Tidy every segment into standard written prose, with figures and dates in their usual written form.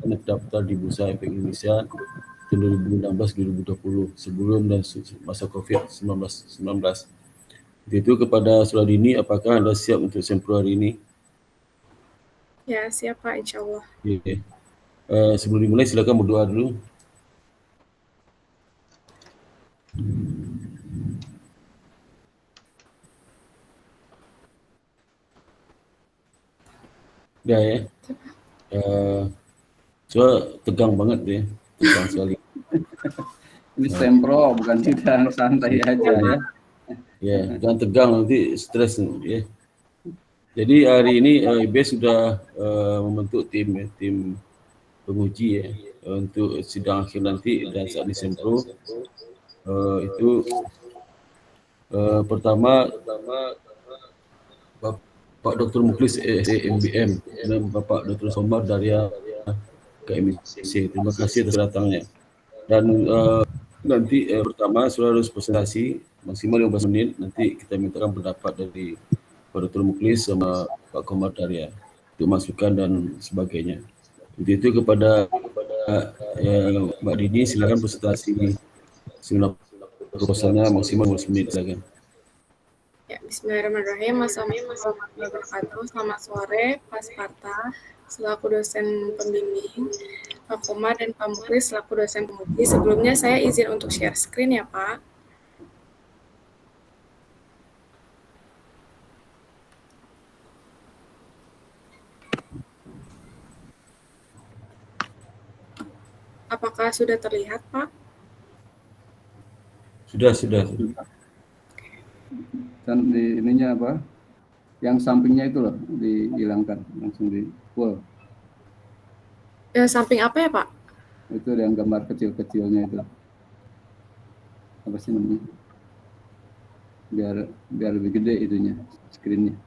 pernah terdaftar di Bursa Efek Indonesia tahun 2016-2020 sebelum dan masa COVID-19. Itu kepada Saudara Dini, apakah Anda siap untuk sempro hari ini? Ya, siap Pak, insya Allah. Okay. Sebelum dimulai, silakan berdoa dulu. Dah ya. Soal tegang banget ya, tegang sekali. Ini sempro, bukan sidang, santai aja ya. Ya, jangan tegang nanti stres ya. Jadi hari ini IBS sudah membentuk tim penguji ya untuk sidang akhir nanti dan saat ini sempro. Itu pertama Bapak Dr. Mukhlis MBM dan Bapak Dr. Somar dari KMC. Terima kasih atas datangnya. Dan nanti pertama saudara harus presentasi maksimal 15 menit. Nanti kita mintakan pendapat dari Pak Dr. Mukhlis sama Pak Komar Darya untuk masukan dan sebagainya. Itu kepada Mbak Dini, silakan presentasi seminar proposalnya maksimal 15 menit, silakan. Ya, bismillahirrahmanirrahim. Assalamualaikum warahmatullahi wabarakatuh. Selamat sore, Pak Sparta, selaku dosen pembimbing, Pak Komar dan Pak Mukhlis selaku dosen penguji. Sebelumnya saya izin untuk share screen ya, Pak. Apakah sudah terlihat, Pak? Sudah. Dan di ininya apa? Yang sampingnya itu loh dihilangkan, langsung di full. Samping apa ya, Pak? Itu yang gambar kecil-kecilnya itu. Apa sih namanya? Biar lebih gede itunya, screen-nya.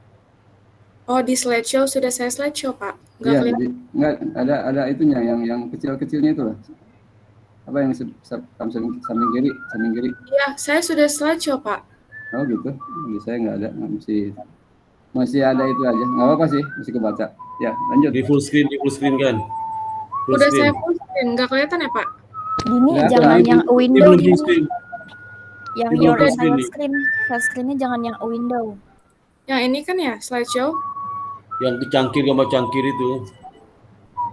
Oh, di slideshow sudah saya slideshow, Pak. Iya, enggak ada itunya yang kecil-kecilnya itu loh. Apa yang samping kiri? Iya, saya sudah slideshow, Pak. Oh gitu, saya nggak ada, masih ada itu aja, nggak apa-apa sih, masih kebaca. Ya, lanjut. Di full screen kan? Udah saya full screen, nggak kelihatan ya Pak? Ini jangan yang window ini. Yang your entire screen, full screennya jangan yang window. Yang ini kan ya slideshow? Yang gambar cangkir itu.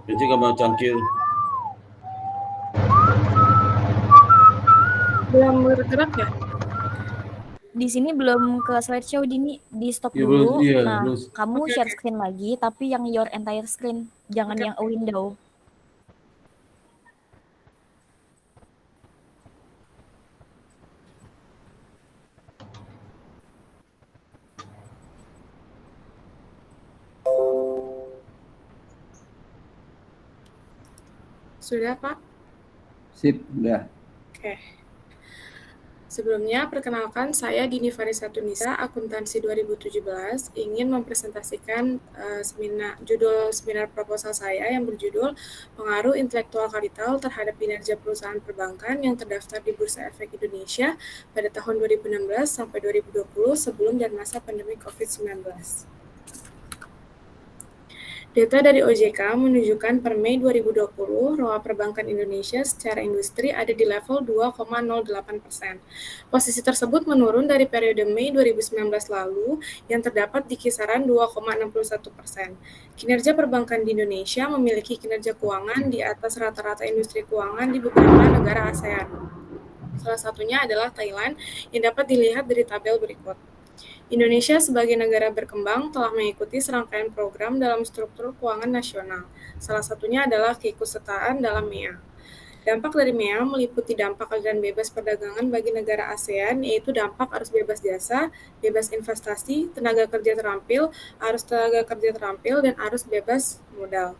Jadi gambar cangkir. Belum bergerak ya? Di sini belum ke slideshow, Dini, di stop dulu. Kamu share screen lagi, tapi yang your entire screen, jangan yang window. Sudah, Pak? Sip, udah. Oke. Sebelumnya, perkenalkan saya Dini Farisa Tunisa, Akuntansi 2017, ingin mempresentasikan judul seminar proposal saya yang berjudul Pengaruh Intelektual Kapital terhadap Kinerja Perusahaan Perbankan yang terdaftar di Bursa Efek Indonesia pada tahun 2016 sampai 2020 sebelum dan masa pandemi COVID-19. Data dari OJK menunjukkan per Mei 2020, ROA perbankan Indonesia secara industri ada di level 2,08%. Posisi tersebut menurun dari periode Mei 2019 lalu yang terdapat di kisaran 2,61%. Kinerja perbankan di Indonesia memiliki kinerja keuangan di atas rata-rata industri keuangan di beberapa negara ASEAN. Salah satunya adalah Thailand yang dapat dilihat dari tabel berikut. Indonesia sebagai negara berkembang telah mengikuti serangkaian program dalam struktur keuangan nasional. Salah satunya adalah keikutsertaan dalam MEA. Dampak dari MEA meliputi dampak aliran bebas perdagangan bagi negara ASEAN, yaitu dampak arus bebas jasa, bebas investasi, tenaga kerja terampil, arus tenaga kerja terampil, dan arus bebas modal.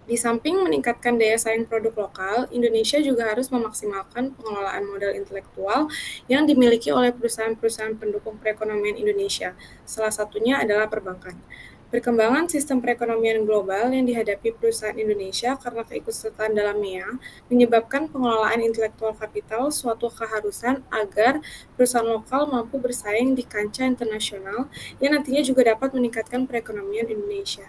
Di samping meningkatkan daya saing produk lokal, Indonesia juga harus memaksimalkan pengelolaan modal intelektual yang dimiliki oleh perusahaan-perusahaan pendukung perekonomian Indonesia. Salah satunya adalah perbankan. Perkembangan sistem perekonomian global yang dihadapi perusahaan Indonesia karena keikutsertaan dalam MEA menyebabkan pengelolaan intelektual kapital suatu keharusan agar perusahaan lokal mampu bersaing di kancah internasional yang nantinya juga dapat meningkatkan perekonomian Indonesia.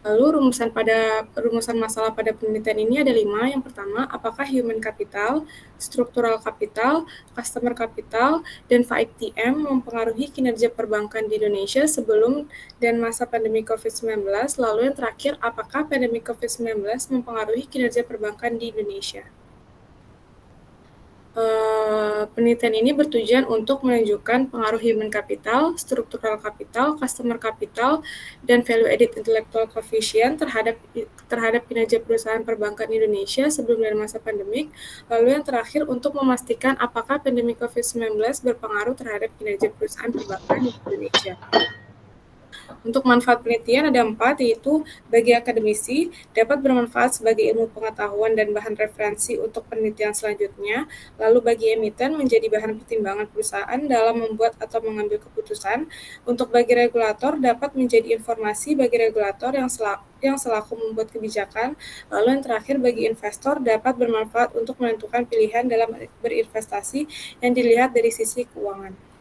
Lalu rumusan masalah pada penelitian ini ada 5. Yang pertama, apakah human capital, structural capital, customer capital, dan 5TM mempengaruhi kinerja perbankan di Indonesia sebelum dan masa pandemi COVID-19? Lalu yang terakhir, apakah pandemi COVID-19 mempengaruhi kinerja perbankan di Indonesia? Penelitian ini bertujuan untuk menunjukkan pengaruh human capital, structural capital, customer capital, dan value added intellectual coefficient terhadap kinerja perusahaan perbankan Indonesia sebelum dan masa pandemik. Lalu yang terakhir untuk memastikan apakah pandemi COVID-19 berpengaruh terhadap kinerja perusahaan perbankan di Indonesia. Untuk manfaat penelitian ada 4, yaitu bagi akademisi, dapat bermanfaat sebagai ilmu pengetahuan dan bahan referensi untuk penelitian selanjutnya, lalu bagi emiten menjadi bahan pertimbangan perusahaan dalam membuat atau mengambil keputusan, untuk bagi regulator dapat menjadi informasi bagi regulator yang selaku membuat kebijakan, lalu yang terakhir bagi investor dapat bermanfaat untuk menentukan pilihan dalam berinvestasi yang dilihat dari sisi keuangan.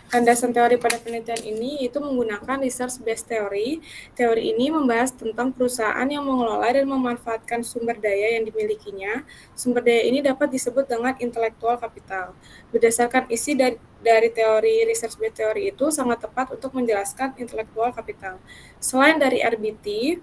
Landasan teori pada penelitian ini itu menggunakan research-based theory. Teori ini membahas tentang perusahaan yang mengelola dan memanfaatkan sumber daya yang dimilikinya. Sumber daya ini dapat disebut dengan intellectual capital. Berdasarkan isi dari teori research-based theory itu sangat tepat untuk menjelaskan intellectual capital. Selain dari RBT,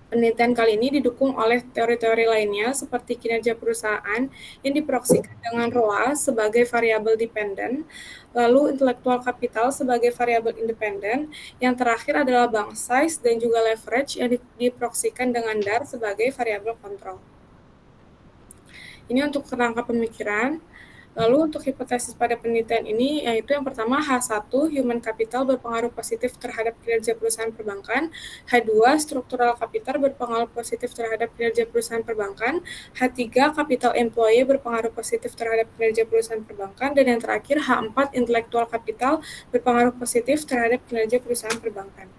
penelitian kali ini didukung oleh teori-teori lainnya seperti kinerja perusahaan yang diproyeksikan dengan ROA sebagai variabel dependen, lalu intellectual capital sebagai variabel independen, yang terakhir adalah bank size dan juga leverage yang diproyeksikan dengan DAR sebagai variabel kontrol. Ini untuk kerangka pemikiran. Lalu untuk hipotesis pada penelitian ini yaitu yang pertama H1, human capital berpengaruh positif terhadap kinerja perusahaan perbankan, H2, structural capital berpengaruh positif terhadap kinerja perusahaan perbankan, H3, capital employee berpengaruh positif terhadap kinerja perusahaan perbankan, dan yang terakhir H4, intellectual capital berpengaruh positif terhadap kinerja perusahaan perbankan.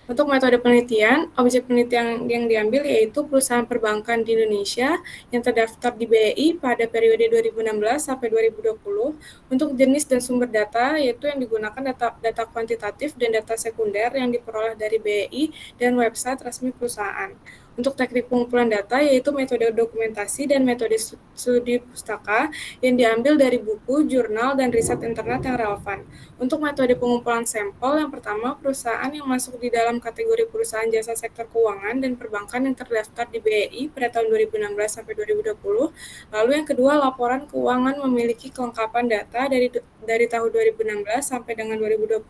Untuk metode penelitian, objek penelitian yang diambil yaitu perusahaan perbankan di Indonesia yang terdaftar di BI pada periode 2016 sampai 2020. Untuk jenis dan sumber data yaitu yang digunakan data kuantitatif dan data sekunder yang diperoleh dari BI dan website resmi perusahaan. Untuk teknik pengumpulan data yaitu metode dokumentasi dan metode studi pustaka yang diambil dari buku, jurnal, dan riset internet yang relevan. Untuk metode pengumpulan sampel, yang pertama perusahaan yang masuk di dalam kategori perusahaan jasa sektor keuangan dan perbankan yang terdaftar di BI pada tahun 2016 sampai 2020. Lalu yang kedua laporan keuangan memiliki kelengkapan data dari tahun 2016 sampai dengan 2020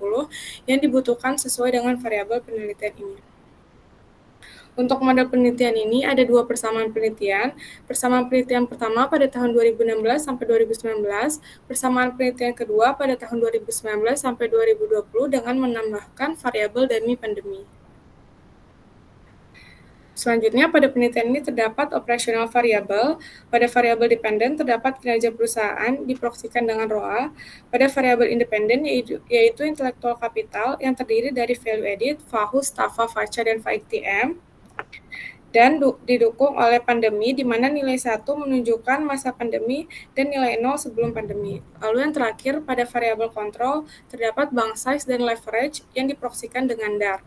yang dibutuhkan sesuai dengan variabel penelitian ini. Untuk model penelitian ini ada 2 persamaan penelitian. Persamaan penelitian pertama pada tahun 2016 sampai 2019, persamaan penelitian kedua pada tahun 2019 sampai 2020 dengan menambahkan variabel demi pandemi. Selanjutnya, pada penelitian ini terdapat operational variable. Pada variabel dependen terdapat kinerja perusahaan diproyeksikan dengan ROA. Pada variabel independen yaitu intellectual capital yang terdiri dari value added, VAHU, STAFA, VACA, dan 5TM. Dan didukung oleh pandemi, di mana nilai 1 menunjukkan masa pandemi dan nilai 0 sebelum pandemi. Lalu yang terakhir, pada variabel kontrol, terdapat bank size dan leverage yang diproyeksikan dengan DAR.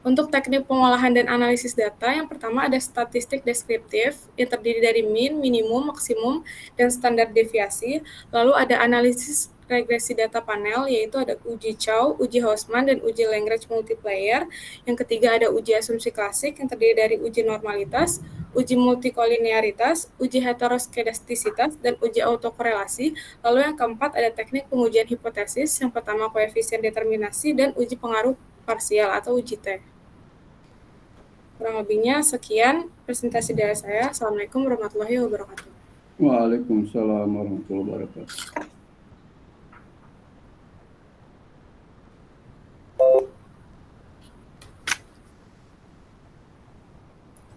Untuk teknik pengolahan dan analisis data, yang pertama ada statistik deskriptif, yang terdiri dari mean, minimum, maksimum, dan standar deviasi. Lalu ada analisis regresi data panel, yaitu ada uji Chow, uji Hausman, dan uji Lagrange multiplier. Yang ketiga ada uji asumsi klasik yang terdiri dari uji normalitas, uji multikolinearitas, uji heteroskedastisitas, dan uji autokorelasi. Lalu yang keempat ada teknik pengujian hipotesis, yang pertama koefisien determinasi, dan uji pengaruh parsial atau uji T. Kurang lebihnya sekian presentasi dari saya. Assalamualaikum warahmatullahi wabarakatuh. Waalaikumsalam warahmatullahi wabarakatuh.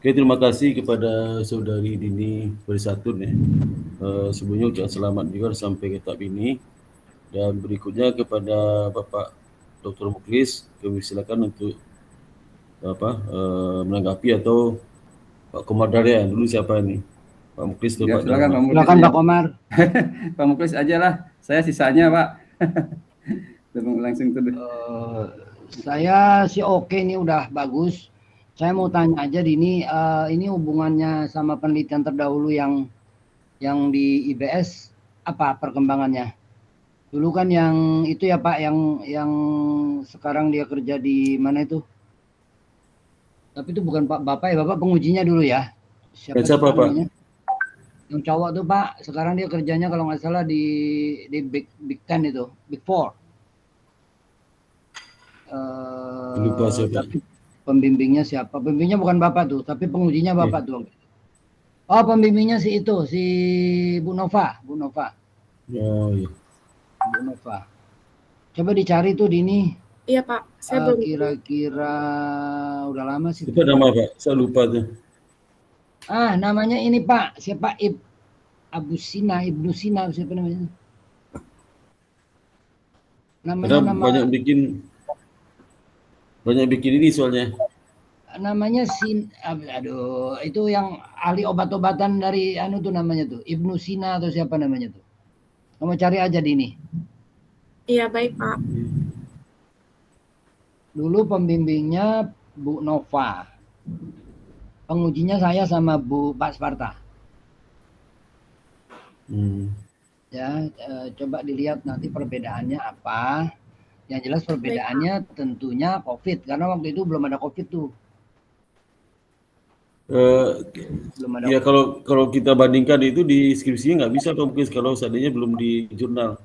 Oke, terima kasih kepada Saudari Dini Bersatun ya. Sebelumnya ucapkan selamat juga sampai ke tahap ini. Dan berikutnya kepada Bapak Dr. Mukhlis, kami silakan untuk menanggapi atau Pak Komar Darya dulu siapa ini? Pak Mukhlis atau Ya, Pak silakan Darya? Pak Mukhlis. Silakan Pak Komar. Pak Mukhlis aja lah, saya sisanya Pak. Langsung tuh. Saya sih oke nih, udah bagus. Saya mau tanya aja ini hubungannya sama penelitian terdahulu yang di IBS apa perkembangannya? Dulu kan yang itu ya Pak, yang sekarang dia kerja di mana itu? Tapi itu bukan Bapak ya, Bapak pengujinya dulu ya. Siapa Pak? Namanya? Yang cowok tuh Pak, sekarang dia kerjanya kalau nggak salah di Big Ten itu, Big Four. Lupa siapa. Tapi pembimbingnya siapa? Pembimbingnya bukan Bapak tuh, tapi pengujinya Bapak tuh. Oh, pembimbingnya si Bu Nova. Oh iya. Bu Nova. Coba dicari tuh Dini. Iya Pak, saya belum. Kira-kira udah lama sih. Siapa nama Pak? Saya lupa tuh. Namanya ini Pak, siapa Ibnu Sina, siapa namanya? Nama banyak bikin ini soalnya. Namanya itu yang ahli obat-obatan dari tuh namanya tuh Ibnu Sina atau siapa namanya tuh. Kamu cari aja Dini. Iya baik Pak. Dulu pembimbingnya Bu Nova. Pengujinya saya sama Pak Sparta. Ya, coba dilihat nanti perbedaannya apa. Yang jelas perbedaannya tentunya COVID, karena waktu itu belum ada COVID tuh. Ya kalau kita bandingkan itu di skripsinya nggak bisa mungkin kalau seandainya belum di jurnal.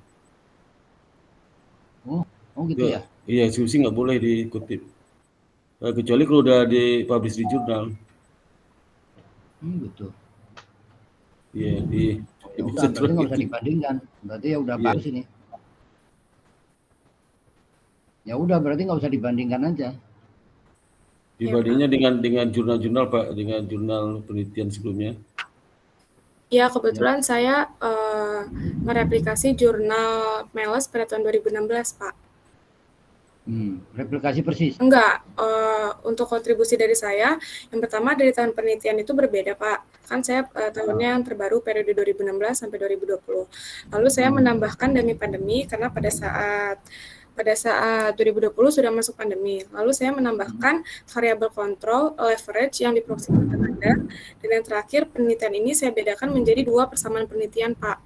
Oh gitu ya? Iya, skripsi nggak boleh dikutip. Kecuali kalau udah dipublish di jurnal. Gitu. Iya, berarti nggak usah dibandingkan. Berarti ya udah bagus ini. Ya udah, berarti nggak usah dibandingkan aja. Dibandingnya dengan jurnal-jurnal Pak, dengan jurnal penelitian sebelumnya. Ya, kebetulan saya mereplikasi jurnal Meles pada tahun 2016, Pak. Replikasi persis? Enggak, untuk kontribusi dari saya, yang pertama dari tahun penelitian itu berbeda, Pak. Kan saya tahunnya yang terbaru periode 2016 sampai 2020. Lalu saya menambahkan demi pandemi karena pada saat 2020 sudah masuk pandemi. Lalu saya menambahkan variabel kontrol leverage yang diproyeksikan Anda. Dan yang terakhir, penelitian ini saya bedakan menjadi 2 persamaan penelitian, Pak.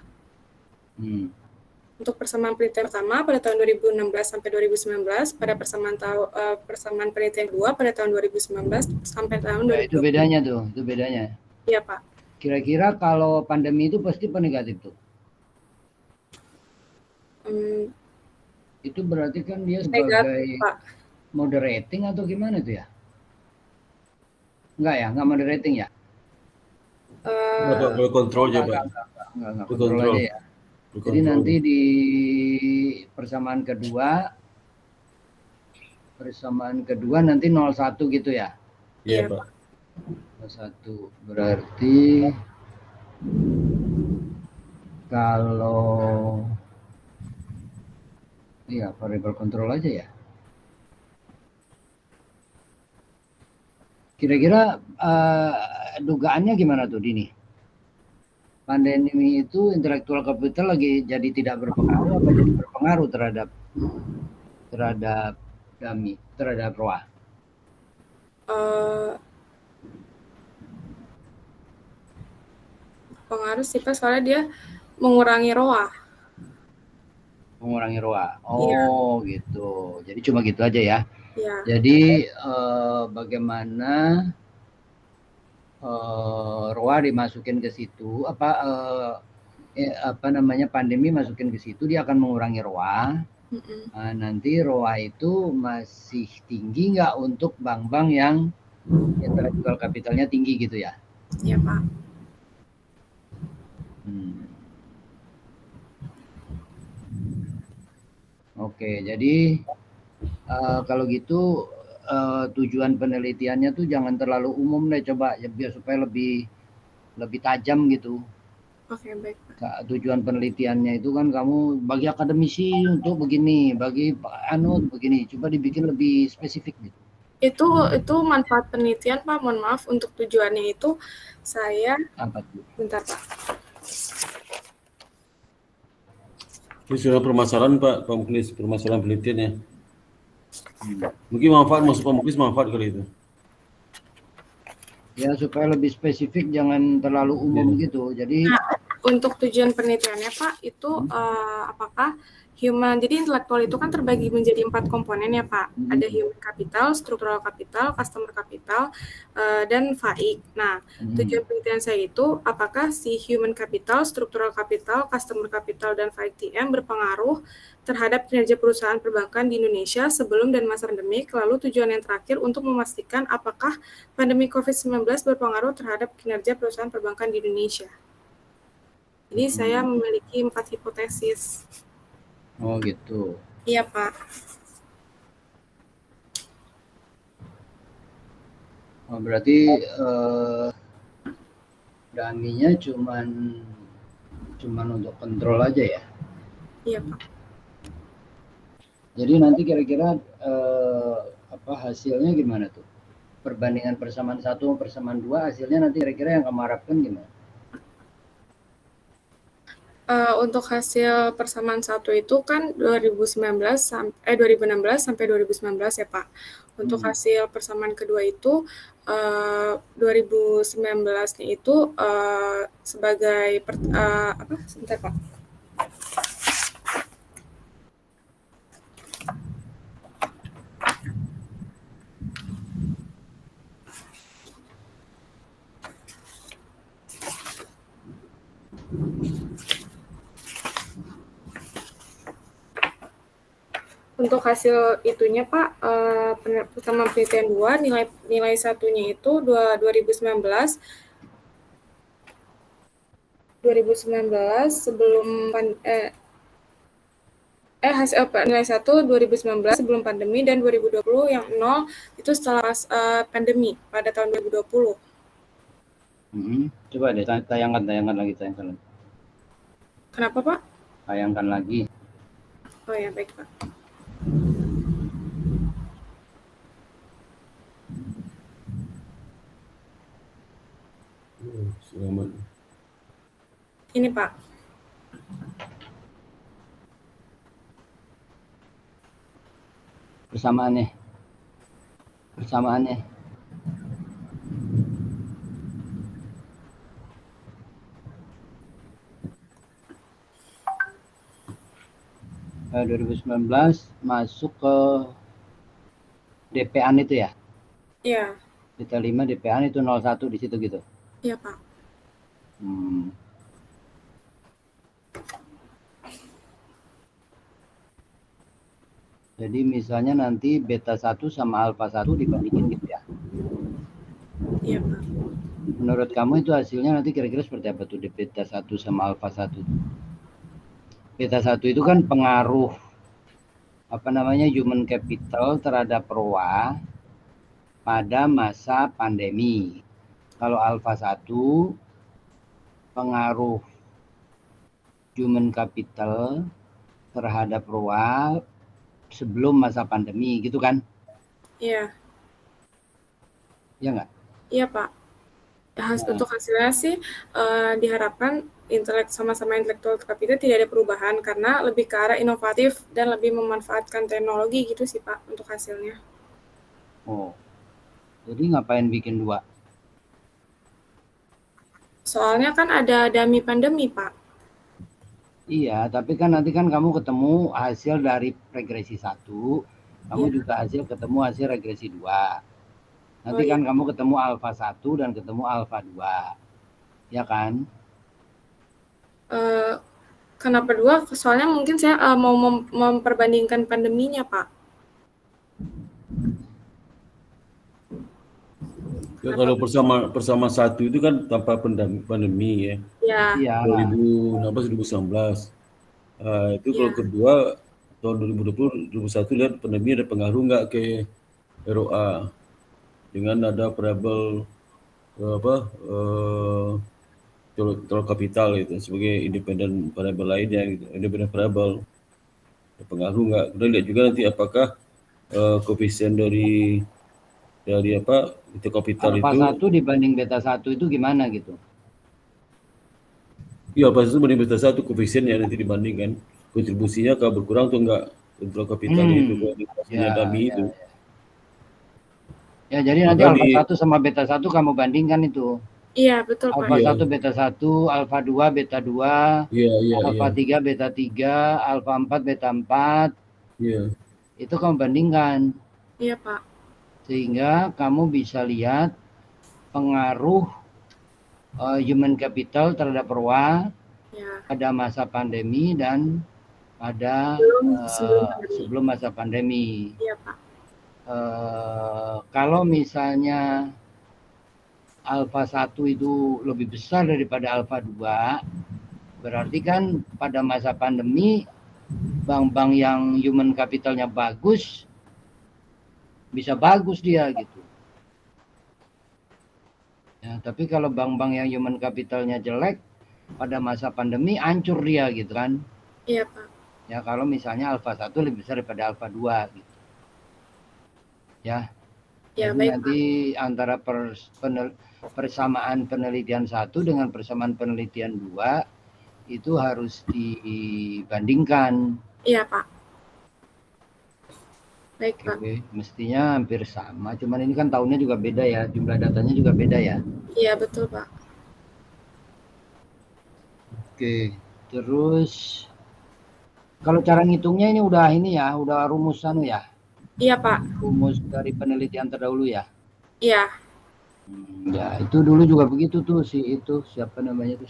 Untuk persamaan penelitian pertama pada tahun 2016 sampai 2019, pada persamaan penelitian kedua pada tahun 2019 sampai tahun 2020. Itu bedanya tuh, itu bedanya. Iya, Pak. Kira-kira kalau pandemi itu positif atau negatif tuh? Itu berarti kan dia sebagai negatif, Pak. Moderating atau gimana tuh ya? Enggak ya, enggak moderating ya? Boleh kontrol aja Pak. Enggak kontrol aja ya. Jadi nanti di persamaan kedua nanti 01 gitu ya? Iya Pak. 01 berarti kalau variabel kontrol aja ya. Kira-kira dugaannya gimana tuh Dini? Pandemi itu intellectual capital lagi jadi tidak berpengaruh apa jadi berpengaruh terhadap ROA? Pengaruh sih Pak, soalnya dia mengurangi ROA. Mengurangi ROA. Oh iya. Gitu. Jadi cuma gitu aja ya. Iya. Jadi bagaimana ROA dimasukin ke situ, pandemi masukin ke situ, dia akan mengurangi ROA. Nanti ROA itu masih tinggi nggak untuk bank-bank yang intellectual capitalnya tinggi gitu ya? Iya Pak. Oke, jadi kalau gitu tujuan penelitiannya tuh jangan terlalu umum deh, coba ya, biar supaya lebih tajam gitu. Oke, baik. Tujuan penelitiannya itu kan kamu bagi akademisi untuk begini, bagi begini, coba dibikin lebih spesifik gitu. Itu manfaat penelitian Pak, mohon maaf, untuk tujuannya itu saya apa tuh? Bentar Pak. Itu sudah permasalahan Pak Muklis, permasalahan penelitiannya. Mungkin masuk Pak Muklis manfaat kali itu. Ya supaya lebih spesifik, jangan terlalu umum gitu. Jadi untuk tujuan penelitiannya Pak itu apakah jadi intelektual itu kan terbagi menjadi 4 komponen ya Pak. Ada human capital, structural capital, customer capital, dan FAIC. Nah, tujuan penelitian saya itu apakah si human capital, structural capital, customer capital, dan FAIC TM berpengaruh terhadap kinerja perusahaan perbankan di Indonesia sebelum dan masa pandemi. Lalu tujuan yang terakhir untuk memastikan apakah pandemi COVID-19 berpengaruh terhadap kinerja perusahaan perbankan di Indonesia. Jadi saya memiliki 4 hipotesis. oh gitu. Iya Pak. Oh, berarti dummy-nya cuman untuk kontrol aja ya? Iya Pak. Jadi nanti kira-kira hasilnya gimana tuh? Perbandingan persamaan 1 sama persamaan 2, hasilnya nanti kira-kira yang kamu harapkan gimana? Untuk hasil persamaan 1 itu kan 2016 sampai 2019 ya Pak. Untuk hasil persamaan kedua itu 2019-nya itu sebagai sebentar Pak. Untuk hasil itunya Pak, pertama penelitian 2 nilai satunya itu 2019 sebelum hasil nilai 1 2019 sebelum pandemi, dan 2020 yang 0 itu setelah pandemi pada tahun 2020. Coba deh tayangkan lagi. Kenapa Pak? Tayangkan lagi. Oh ya, baik Pak. Selamat. Ini Pak. Persamaannya. 2019 masuk ke DPA-an itu ya? Iya. Kita 5 DPA-an itu 01 di situ gitu? Iya Pak. Jadi misalnya nanti beta 1 sama alfa 1 dibandingin gitu ya? Iya Pak. Menurut kamu itu hasilnya nanti kira-kira seperti apa tuh di beta 1 sama alfa 1? Beta 1 itu kan pengaruh human capital terhadap ROA pada masa pandemi. Kalau alfa 1 pengaruh human capital terhadap ROA sebelum masa pandemi gitu kan? Iya. Iya nggak? Iya Pak. Untuk hasilnya sih diharapkan sama-sama intelektual capital tidak ada perubahan karena lebih ke arah inovatif dan lebih memanfaatkan teknologi gitu sih Pak untuk hasilnya. Oh, jadi ngapain bikin 2? Soalnya kan ada dummy pandemi Pak. Iya, tapi kan nanti kan kamu ketemu hasil dari regresi 1, kamu juga ketemu hasil regresi 2. Nanti kan kamu ketemu alfa 1 dan ketemu alfa 2. Ya kan? Kenapa 2? Soalnya mungkin saya mau memperbandingkan pandeminya, Pak. Ya, kalau bersama 1 itu kan tanpa pandemi ya. Ya. 2019. Itu kalau kedua tahun 2020, 2021 lihat pandemi ada pengaruh nggak ke ROA dengan ada variabel total kapital gitu sebagai independen variabel lainnya gitu, independen variabel pengaruh nggak. Kita lihat juga nanti apakah koefisien dari itu kapital alfa itu 1 dibanding beta 1 itu gimana gitu? Iya, alfa 1 banding beta 1 koefisiennya nanti dibandingkan. kontribusinya kalau berkurang atau enggak kontrol kapitalnya itu kualitasnya dummy itu. Ya, jadi nanti alfa 1 sama beta 1 kamu bandingkan itu. Iya, betul Pak. Alfa 1 beta 1, alfa 2 beta 2, alfa 3 beta 3, alfa 4 beta 4. Iya. Itu kamu bandingkan. Iya Pak. Sehingga kamu bisa lihat pengaruh human capital terhadap ROA pada masa pandemi dan pada sebelum masa pandemi. Iya Pak. Kalau misalnya alfa 1 itu lebih besar daripada alfa 2, berarti kan pada masa pandemi bank-bank yang human capitalnya bagus bisa bagus dia gitu. Ya, tapi kalau bank-bank yang human capitalnya jelek pada masa pandemi hancur dia gitu kan. Iya Pak. Ya kalau misalnya alfa 1 lebih besar daripada alfa 2 gitu. Ya. Ya, jadi baik, nanti antara persamaan penelitian 1 dengan persamaan penelitian 2 itu harus dibandingkan. Iya Pak. Baik Pak. Oke, mestinya hampir sama, cuman ini kan tahunnya juga beda ya, jumlah datanya juga beda ya. Iya betul Pak. Oke, terus kalau cara ngitungnya ini udah rumusan ya? Iya Pak. Rumus dari penelitian terdahulu ya? Iya. Ya itu dulu juga begitu tuh siapa namanya tuh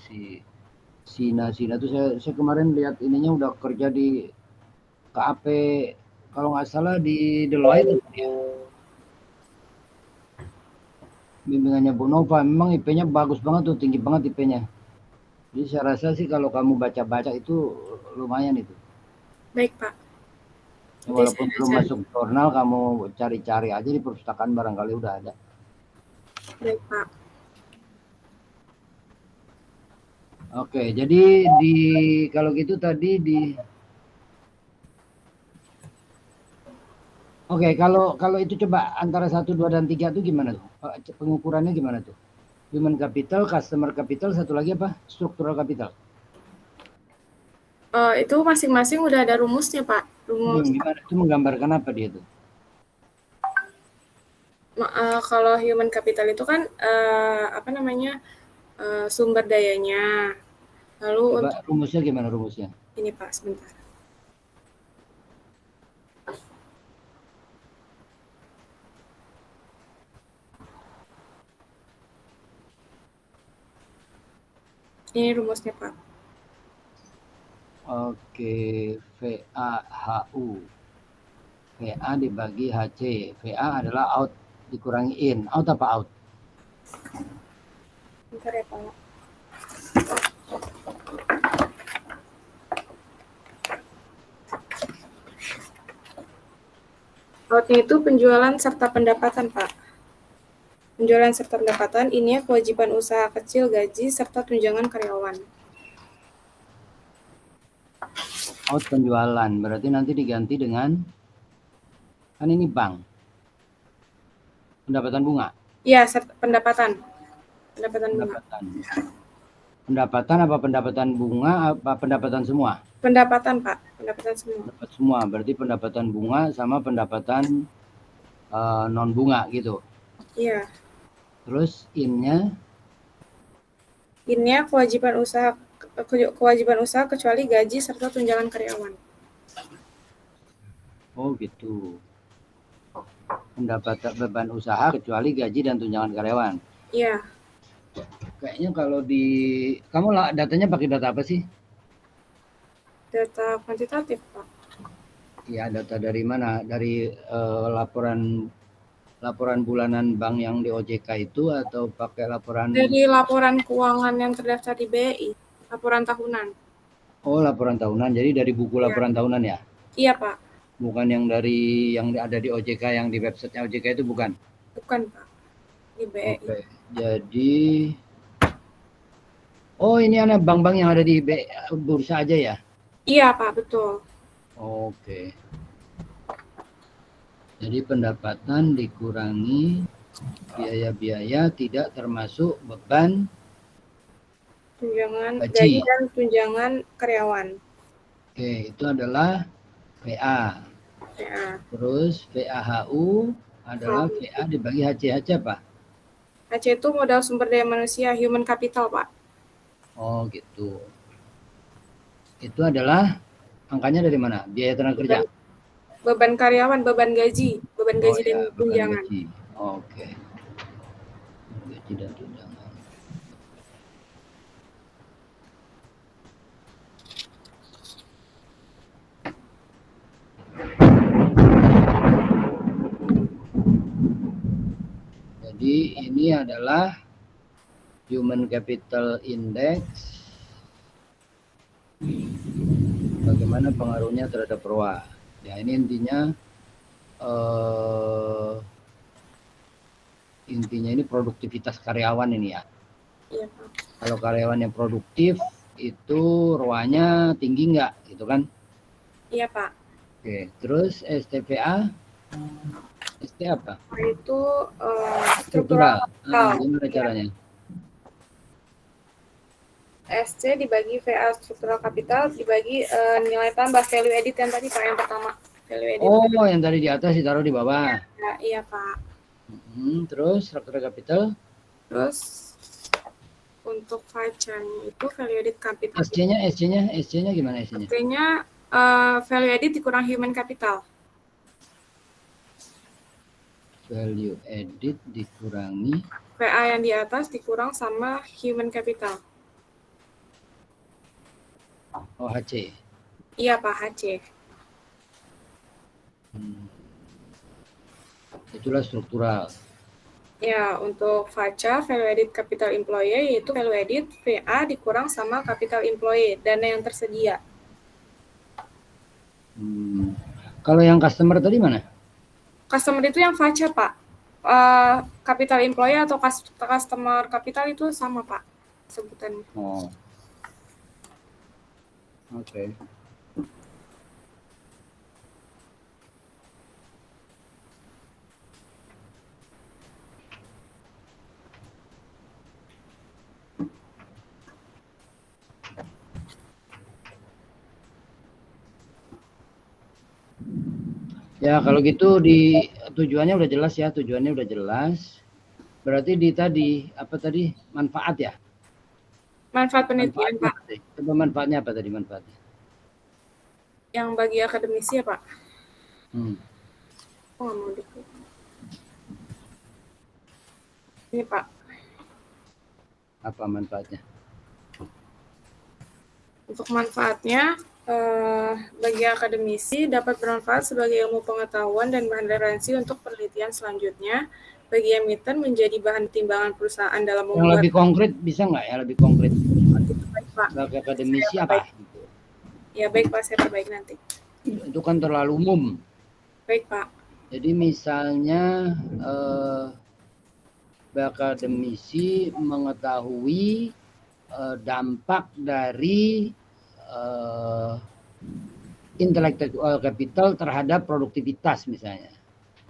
Sina tuh saya kemarin lihat ininya udah kerja di KAP kalau nggak salah di Deloitte ya. Bimbingannya Bu Nova memang IP-nya bagus banget tuh, tinggi banget IP-nya. Jadi saya rasa sih kalau kamu baca-baca itu lumayan itu. Baik Pak. Walaupun belum masuk jurnal, kamu cari-cari aja di perpustakaan barangkali udah ada. Baik Pak. Oke, jadi kalau gitu tadi Oke, kalau itu coba antara 1, 2, dan 3 itu gimana tuh? Pengukurannya gimana tuh? Human capital, customer capital, satu lagi apa? Structural capital. Itu masing-masing udah ada rumusnya Pak. Gimana? Itu menggambarkan apa dia tuh? Kalau human capital itu kan sumber dayanya. Lalu coba rumusnya gimana rumusnya? Ini Pak, sebentar. Ini rumusnya Pak. Oke, VAHU. VA dibagi HC. VA adalah out dikurangi in. Out apa out? Bentar ya Pak. Outnya itu penjualan serta pendapatan Pak. Penjualan serta pendapatan, ini kewajiban usaha kecil, gaji, serta tunjangan karyawan. Out penjualan, berarti nanti diganti dengan, kan ini bank. Pendapatan bunga. Iya, pendapatan. Pendapatan bunga. Pendapatan apa pendapatan bunga, apa pendapatan semua? Pendapatan Pak, pendapatan semua. Pendapat semua, berarti pendapatan bunga sama pendapatan non bunga gitu. Iya. Terus innya kewajiban usaha kecuali gaji serta tunjangan karyawan. Oh gitu. Pendapatan beban usaha kecuali gaji dan tunjangan karyawan. Iya. Kayaknya kalau kamu datanya pakai data apa sih? Data kuantitatif Pak. Iya, data dari mana? Dari laporan bulanan bank yang di OJK itu atau pakai laporan? Dari laporan keuangan yang terdaftar di BI, laporan tahunan. Oh, laporan tahunan. Jadi dari buku laporan tahunan ya? Iya, Pak. Bukan yang ada di OJK, yang di websitenya OJK itu bukan? Bukan, Pak. Di BI. Oke. Jadi ini ada bank-bank yang ada di bursa aja ya? Iya, Pak, betul. Oke. Jadi pendapatan dikurangi biaya-biaya tidak termasuk beban tunjangan gaji dan tunjangan karyawan. Oke, itu adalah VA. Terus VAHU adalah VA dibagi HC. HC apa? HC itu modal sumber daya manusia, human capital, Pak. Oh, gitu. Itu adalah angkanya dari mana? Biaya tenaga kerja? Beban karyawan, beban gaji dan tunjangan. Oke. Gaji dan tunjangan. Jadi ini adalah Human Capital Index. Bagaimana pengaruhnya terhadap ROA? Ya, ini intinya ini produktivitas karyawan ini ya. Iya, Pak. Kalau karyawan yang produktif itu ROA-nya tinggi nggak, gitu kan? Iya, Pak. Oke, terus STPA? ST apa? Itu Struktural. Gimana caranya? SC dibagi VA struktural kapital dibagi nilai tambah value edit yang tadi Pak, yang pertama. Value edit. Oh, yang tadi di atas ditaruh di bawah. Ya, iya, Pak. Terus struktural kapital? Terus untuk facanya itu value edit capital. SC-nya gimana SC-nya? SC-nya value edit dikurang human capital. Value edit dikurangi VA yang di atas dikurang sama human capital. Oh, HC. Iya, Pak, HC. Itulah struktural. Ya, untuk VACA, value edit capital employee, yaitu value edit VA dikurang sama capital employee, dana yang tersedia. Kalau yang customer tadi mana? Customer itu yang VACA, Pak. Capital employee atau customer capital itu sama, Pak, sebutannya. Oh. Oke. Ya, kalau gitu tujuannya udah jelas ya, Berarti tadi apa tadi? Manfaat ya? Manfaat penelitian, Pak. Coba manfaatnya apa tadi manfaatnya? Yang bagi akademisi ya, Pak? Oh, nggak mau diklik. Ini, Pak. Apa manfaatnya? Untuk manfaatnya, bagi akademisi dapat bermanfaat sebagai ilmu pengetahuan dan bahan referensi untuk penelitian selanjutnya. Bagi emiten menjadi bahan timbangan perusahaan dalam membuat. Yang lebih konkret bisa nggak ya, lebih konkret? Baik, Pak. Bagi akademisi apa? Ya, baik, Pak, saya perbaiki nanti. Itu kan terlalu umum. Baik, Pak. Jadi misalnya akademisi mengetahui dampak dari intellectual capital terhadap produktivitas misalnya.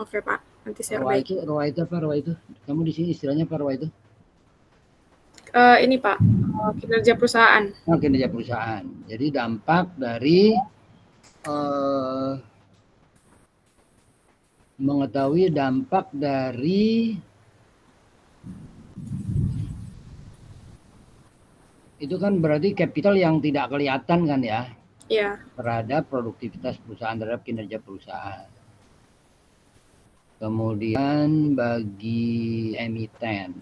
Oke, Pak. Nanti saya perbaiki. ROA itu apa ROA itu? Kamu di sini istilahnya apa ROA itu? Ini, Pak, kinerja perusahaan. Oh, kinerja perusahaan. Jadi dampak dari mengetahui dampak dari itu kan berarti capital yang tidak kelihatan kan ya? Iya. Terhadap produktivitas perusahaan, terhadap kinerja perusahaan. Kemudian bagi emiten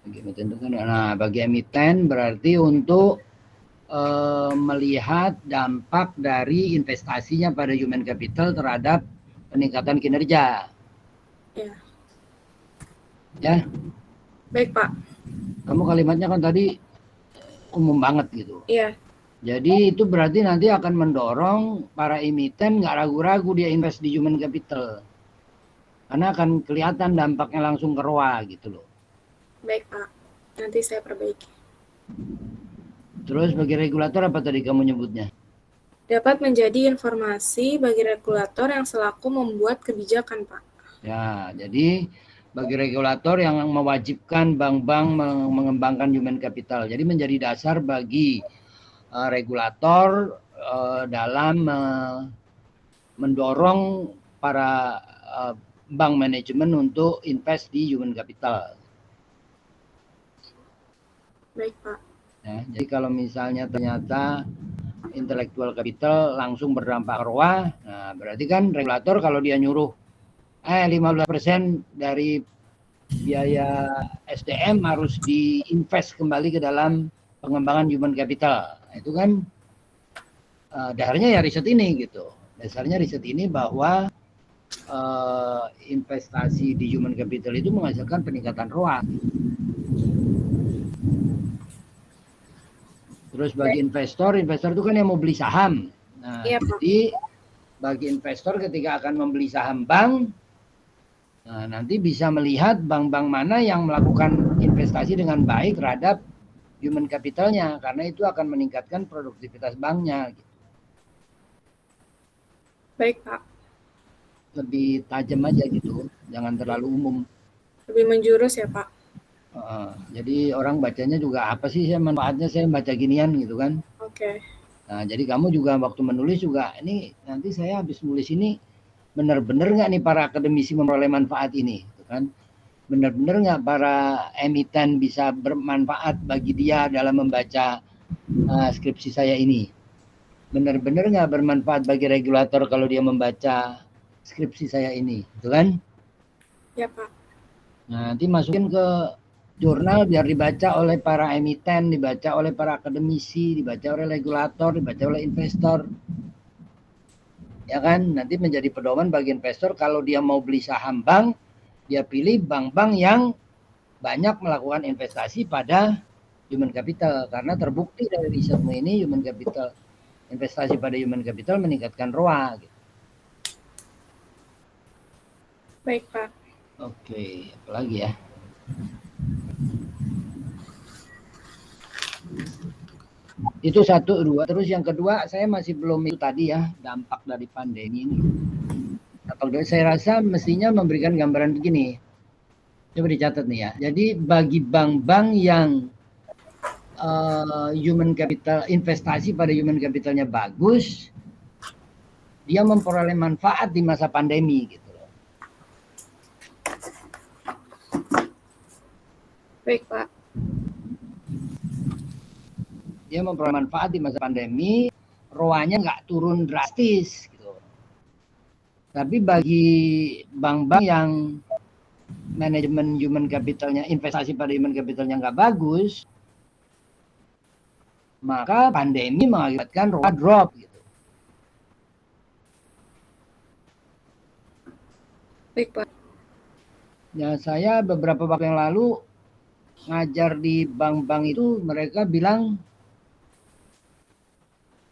itu kan, nah bagi emiten berarti untuk melihat dampak dari investasinya pada human capital terhadap peningkatan kinerja. Iya. Ya. Baik, Pak. Kamu kalimatnya kan tadi umum banget gitu. Iya. Jadi itu berarti nanti akan mendorong para emiten nggak ragu-ragu dia invest di human capital. Karena akan kelihatan dampaknya langsung ke ROA gitu loh. Baik, Pak. Nanti saya perbaiki. Terus bagi regulator apa tadi kamu nyebutnya? Dapat menjadi informasi bagi regulator yang selaku membuat kebijakan, Pak. Ya, jadi bagi regulator yang mewajibkan bank-bank mengembangkan human capital. Jadi menjadi dasar bagi regulator dalam mendorong para bank manajemen untuk invest di human capital. Baik, Pak. Ya, jadi kalau misalnya ternyata intellectual capital langsung berdampak ROA, nah berarti kan regulator kalau dia nyuruh 15% dari biaya SDM harus diinvest kembali ke dalam pengembangan human capital. Nah, itu kan dasarnya ya riset ini gitu. Dasarnya riset ini bahwa investasi di human capital itu menghasilkan peningkatan ROA. Terus bagi investor itu kan yang mau beli saham. Nah, jadi bagi investor ketika akan membeli saham bank, nah, nanti bisa melihat bank-bank mana yang melakukan investasi dengan baik terhadap human capitalnya, karena itu akan meningkatkan produktivitas banknya. Baik, Pak. Lebih tajam aja gitu, jangan terlalu umum. Lebih menjurus ya, Pak. Jadi orang bacanya juga apa sih manfaatnya saya baca ginian gitu kan. Oke. Nah, jadi kamu juga waktu menulis juga, ini nanti saya habis nulis ini benar-benar nggak nih para akademisi memperoleh manfaat ini, gitu kan? Benar-benar nggak para emiten bisa bermanfaat bagi dia dalam membaca skripsi saya ini? Benar-benar nggak bermanfaat bagi regulator kalau dia membaca skripsi saya ini, gitu kan? Ya, Pak. Nah, nanti masukin ke jurnal biar dibaca oleh para emiten, dibaca oleh para akademisi, dibaca oleh regulator, dibaca oleh investor. Ya kan, nanti menjadi pedoman bagi investor kalau dia mau beli saham bank, dia pilih bank-bank yang banyak melakukan investasi pada human capital, karena terbukti dari risetmu ini human capital, investasi pada human capital meningkatkan ROA. Gitu. Baik, Pak. Oke, apa lagi ya? Itu 1, 2. Terus yang kedua, saya masih belum itu tadi ya, dampak dari pandemi ini. Dampak saya rasa mestinya memberikan gambaran begini. Coba dicatat nih ya. Jadi bagi bank-bank yang human capital, investasi pada human capitalnya bagus, dia memperoleh manfaat di masa pandemi gitu. Baik, Pak. Dia memperoleh manfaat di masa pandemi, ROA-nya nggak turun drastis gitu. Tapi bagi bank-bank yang manajemen human capitalnya, investasi pada human capitalnya nggak bagus, maka pandemi mengakibatkan ROA drop gitu. Baik, Pak. Ya, saya beberapa waktu yang lalu ngajar di bank-bank itu, mereka bilang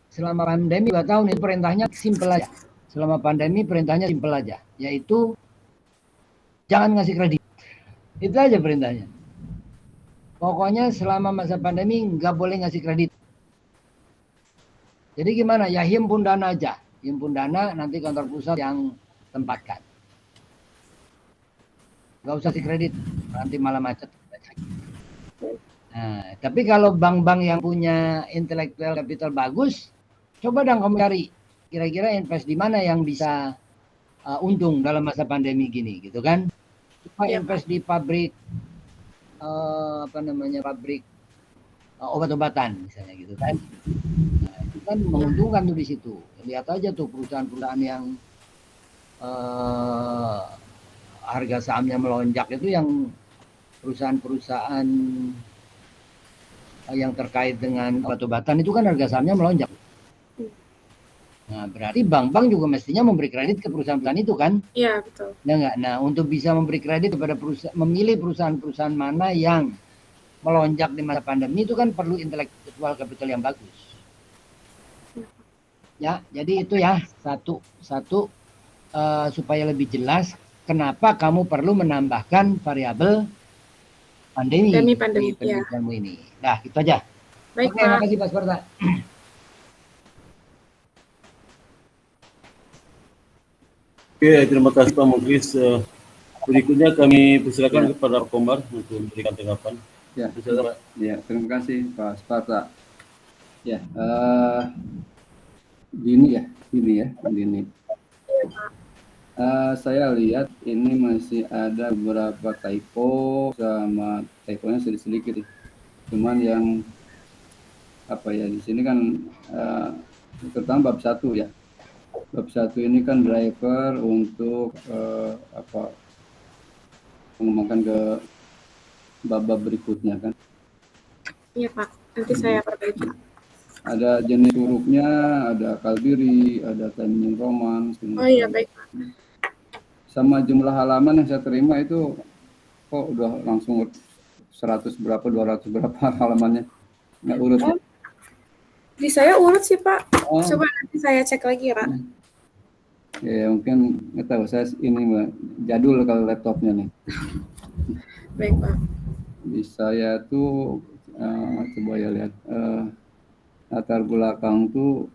selama pandemi 2 tahun itu perintahnya simpel aja. Selama pandemi perintahnya simpel aja, yaitu jangan ngasih kredit. Itu aja perintahnya. Pokoknya selama masa pandemi nggak boleh ngasih kredit. Jadi gimana? Ya himpun dana aja. Himpun dana, nanti kantor pusat yang tempatkan. Nggak usah kasih kredit, nanti malah macet. Nah, tapi kalau bank-bank yang punya intellectual capital bagus, coba dong kamu cari kira-kira invest di mana yang bisa untung dalam masa pandemi gini, gitu kan? Coba invest di pabrik pabrik obat-obatan misalnya, gitu kan? Nah, itu kan menguntungkan tuh di situ. Lihat aja tuh perusahaan-perusahaan yang harga sahamnya melonjak itu, yang perusahaan-perusahaan yang terkait dengan obat-obatan itu kan harga sahamnya melonjak. Nah, berarti bank-bank juga mestinya memberi kredit ke perusahaan-perusahaan itu kan? Iya, betul. Ya enggak? Nah, untuk bisa memberi kredit kepada memilih perusahaan-perusahaan mana yang melonjak di masa pandemi itu kan perlu intellectual capital yang bagus. Ya, jadi itu ya satu supaya lebih jelas kenapa kamu perlu menambahkan variabel pandemi di penelitianmu ini. Nah, gitu aja. Baik, oke, Pak. makasih Pak Sparta. Oke, terima kasih Pak Muklis. Berikutnya kami persilakan kepada Pak Komar untuk memberikan tanggapan. Ya, terima kasih Pak Sparta. Ya, Dini. Saya lihat ini masih ada beberapa typo, sama typonya sedikit. Cuman yang di sini kan terutama bab 1 ya. Bab 1 ini kan driver untuk mengembangkan ke bab-bab berikutnya kan. Iya Pak, nanti saya perbaiki. Ada jenis hurufnya, ada Kalbiri, ada Timing Roman. Oh iya, baik Pak. Sama jumlah halaman yang saya terima itu kok udah langsung 100 berapa, 200 berapa halamannya. Nggak urut. Oh, di saya urut sih Pak. Coba nanti saya cek lagi ya Pak. Ya mungkin nggak tahu, saya ini jadul kalau laptopnya nih. Baik Pak. Di saya tuh coba ya lihat latar belakang tuh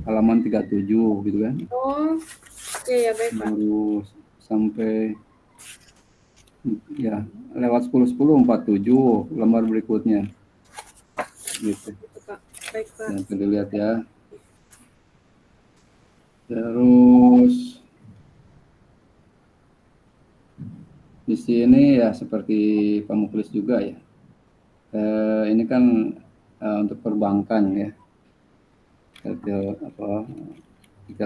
halaman 37 gitu kan. Oh, iya baik Pak. Terus sampai ya lewat 10 47 lembar berikutnya. Gitu. Pak. Baik Pak. Nah, kita lihat ya. Terus di sini ya seperti Pak Muklis juga ya. Ini kan untuk perbankan ya. Retail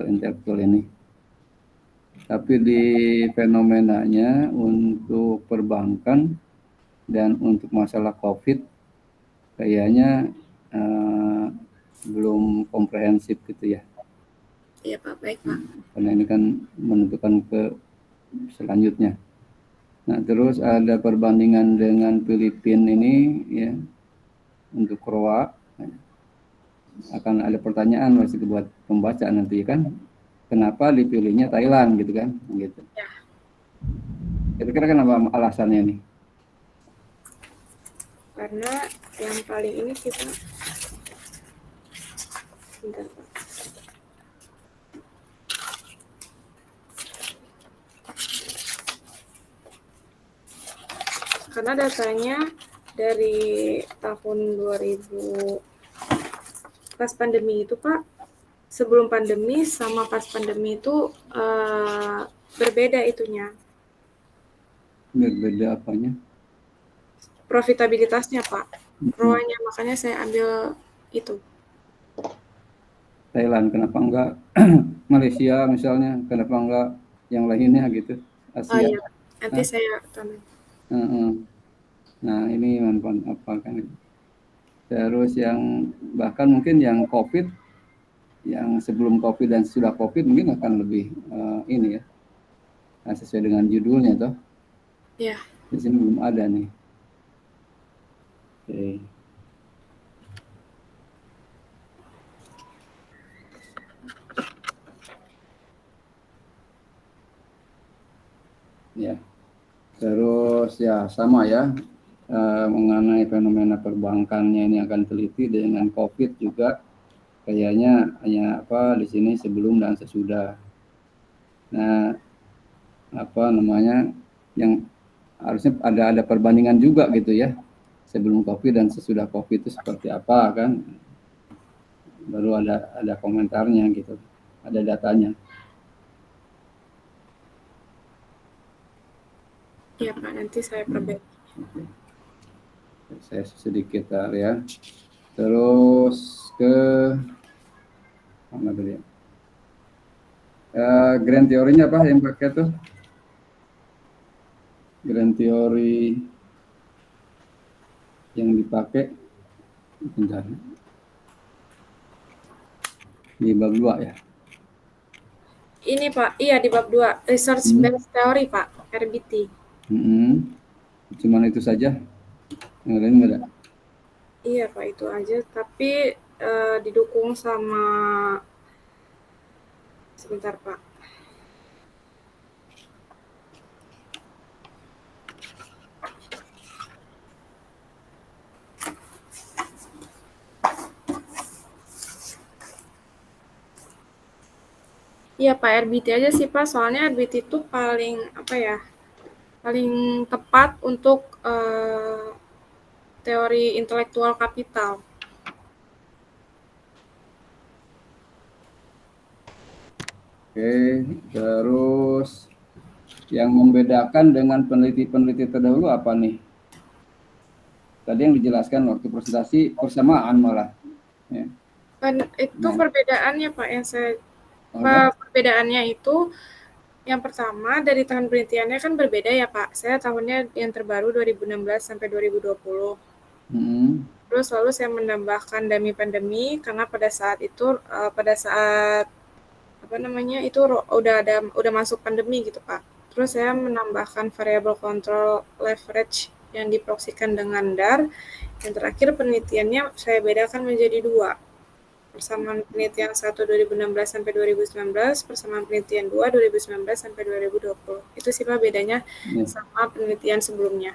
intelektual ini. Tapi di fenomenanya untuk perbankan dan untuk masalah COVID kayaknya belum komprehensif gitu ya. Iya Pak, baik Pak. Karena ini kan menentukan ke selanjutnya. Nah, terus ada perbandingan dengan Filipina ini ya, untuk ROA. Akan ada pertanyaan masih buat pembaca nanti kan, kenapa dipilihnya Thailand gitu kan, gitu. Ya. Kira-kira kenapa alasannya nih? Karena yang paling ini kita, bentar Pak. Karena datanya dari tahun 2000 pas pandemi itu Pak, sebelum pandemi sama pas pandemi itu berbeda itunya. Berbeda apanya? Profitabilitasnya Pak, ROA-nya, makanya saya ambil itu. Thailand, kenapa enggak Malaysia misalnya, kenapa enggak yang lainnya gitu, Asia. Oh iya, nanti saya tambah. Nah ini manfaat apa kan. Terus yang bahkan mungkin yang COVID, yang sebelum COVID dan sudah COVID mungkin akan lebih ini ya, sesuai dengan judulnya toh. Iya. Di sini belum ada nih. Oke. Ya. Terus ya sama ya, mengenai fenomena perbankannya ini akan teliti dengan COVID juga. Kayaknya hanya di sini sebelum dan sesudah. Nah, yang harusnya ada perbandingan juga gitu ya, sebelum COVID dan sesudah COVID itu seperti apa kan, baru ada komentarnya gitu, ada datanya. Iya Pak, nanti saya perbaiki. Saya sedikit ya. Terus ke mana dulu ya? Grand teorinya apa yang pakai tuh? Grand teori yang dipakai bentar. Di bab 2 ya? Ini Pak, iya di bab 2, Research Based Theory Pak, RBT. Cuman itu saja? Yang lain nggak ada? Iya Pak, itu aja, tapi didukung sama, sebentar Pak. Iya Pak, RBT aja sih Pak, soalnya RBT itu paling paling tepat untuk teori intelektual kapital. Oke, terus yang membedakan dengan peneliti-peneliti terdahulu apa nih? Tadi yang dijelaskan waktu presentasi persamaan malah. Ya. Itu perbedaannya Pak yang saya perbedaannya itu yang pertama dari tahun penelitiannya kan berbeda ya Pak. Saya tahunnya yang terbaru 2016 sampai 2020. Terus lalu saya menambahkan pandemi karena pada saat itu itu udah masuk pandemi gitu Pak. Terus saya menambahkan variable control leverage yang diproksikan dengan DAR. Yang terakhir penelitiannya saya bedakan menjadi 2. Persamaan penelitian 1 2016 sampai 2019, persamaan penelitian 2 2019 sampai 2020. Itu sih Pak bedanya sama penelitian sebelumnya.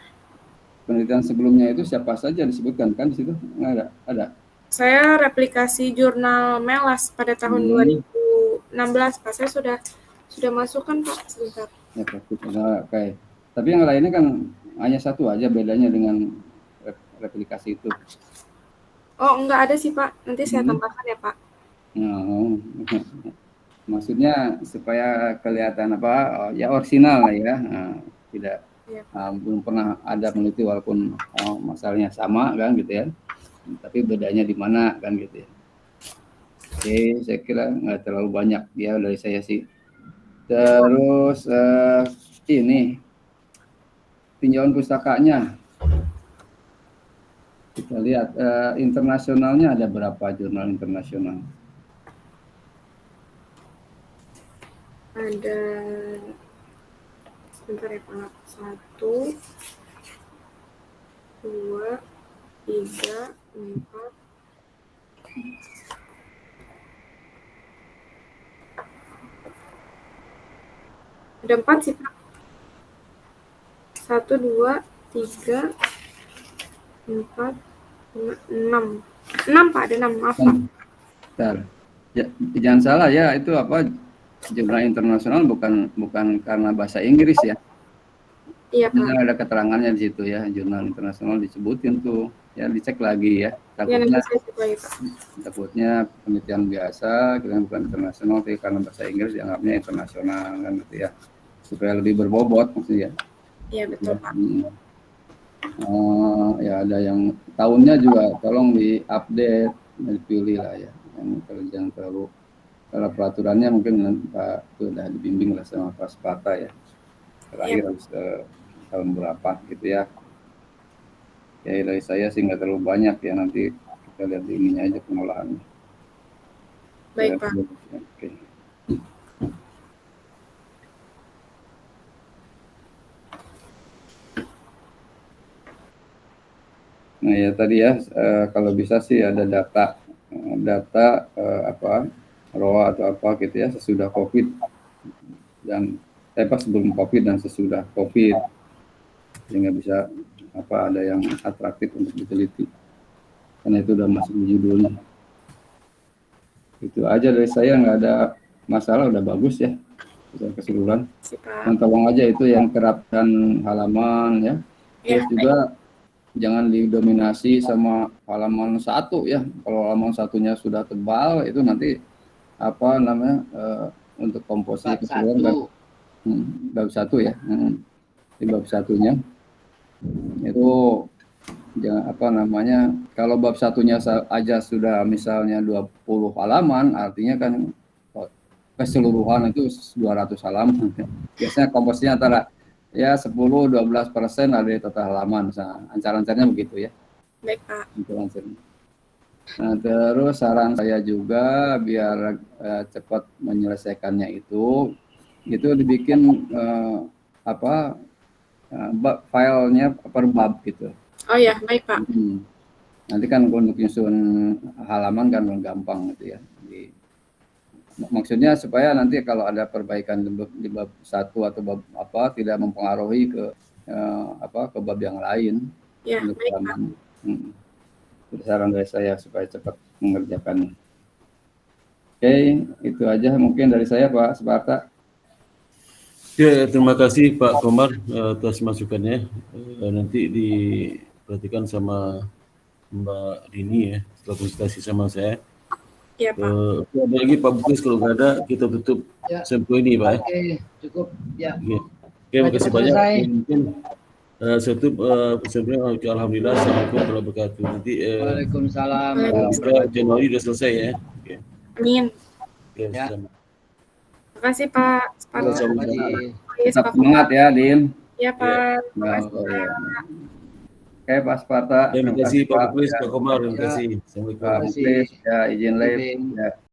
Penelitian sebelumnya itu siapa saja disebutkan kan di situ? Nggak ada. Saya replikasi jurnal MELAS pada tahun 2016 Pak. Saya sudah masukkan Pak sebentar. Ya, oke. Tapi yang lainnya kan hanya satu aja bedanya dengan replikasi itu. Oh, enggak ada sih Pak. Nanti saya tambahkan ya Pak. Maksudnya supaya kelihatan ya orisinal lah ya. Tidak belum pernah ada peneliti walaupun masalahnya sama kan gitu ya. Tapi bedanya di mana kan gitu ya. Oke, saya kira nggak terlalu banyak ya dari saya sih. Terus ini tinjauan pustakanya. Kita lihat internasionalnya ada berapa jurnal internasional? Ada sebentar ya Pak. 1, 2, 3, 4. Ada 4 sih Pak. 1, 2, 3, 4, 6. 6 Pak, ada 6, maaf Pak. Bentar. Ya, jangan salah ya, itu jurnal internasional bukan karena bahasa Inggris ya. Iya Pak. Ada keterangannya di situ ya, jurnal internasional disebutin tuh. Ya dicek lagi ya. Takutnya penelitian biasa, kita bukan internasional, tapi karena bahasa Inggris dianggapnya internasional kan gitu ya. Supaya lebih berbobot maksudnya. Iya betul Pak. Ya ada yang tahunnya juga tolong diupdate, dipilih lah ya. Yang jangan terlalu, kalau peraturannya mungkin Pak sudah dibimbing lah sama Pak Spata ya. Terakhir harus tahun berapa gitu ya. Ya dari saya sih nggak terlalu banyak ya, nanti kita lihat ininya aja pengolahannya. Baik Pak. Oke. Nah ya tadi ya kalau bisa sih ada data ROA atau apa gitu ya sesudah COVID dan pas sebelum COVID dan sesudah COVID, sehingga bisa ada yang atraktif untuk diteliti karena itu udah masuk di judulnya. Itu aja dari saya, nggak ada masalah, udah bagus ya keseluruhan. Dan tolong aja itu yang kerap dan halaman ya. Terus juga jangan didominasi sama halaman 1 ya. Kalau halaman 1-nya sudah tebal itu nanti untuk komposisi keseluruhan bab 1 ya. Di bab 1-nya itu jangan kalau bab 1-nya aja sudah misalnya 20 halaman, artinya kan keseluruhan itu 200 halaman. Biasanya komposisinya antara 10-12% ada di total halaman, ancar-ancarnya begitu ya. Baik Pak. Nah terus saran saya juga biar cepat menyelesaikannya itu dibikin filenya per bab gitu. Oh ya, baik Pak. Nanti kan untuk nyusun halaman kan gampang gitu ya. Maksudnya supaya nanti kalau ada perbaikan di bab 1 atau bab tidak mempengaruhi ke bab yang lain. Ya, baik Pak. Itu saran dari saya supaya cepat mengerjakannya. Oke, itu aja mungkin dari saya Pak Sparta. Ya, terima kasih Pak Komar atas masukannya. Nanti diperhatikan sama Mbak Dini ya, setelah konsultasi sama saya. Iya, Pak. Ada lagi Pak Bukis, kalau nggak ada kita tutup Ya. sampel ini Pak. Oke, cukup. Ya. Oke, terima kasih banyak. Selesai. Mungkin saya tutup sampelnya. Alhamdulillah. Assalamualaikum warahmatullahi wabarakatuh. Nanti Waalaikumsalam. Januari udah selesai ya. Oke. Amin. Oke, Ya. selamat. Terima kasih Pak. Terima kasih. Yes, Tetap Pak. semangat ya, Dim. Iya, Pak. Terima Ya, kasih, Pak. Oke, Pak Sparta. Terima kasih Pak Bukis, Ya. Pak Komar. Terima Ya. kasih. Pak Assalamualaikum. Terima kasih. Muklis, ya izin live. Izin. Ya.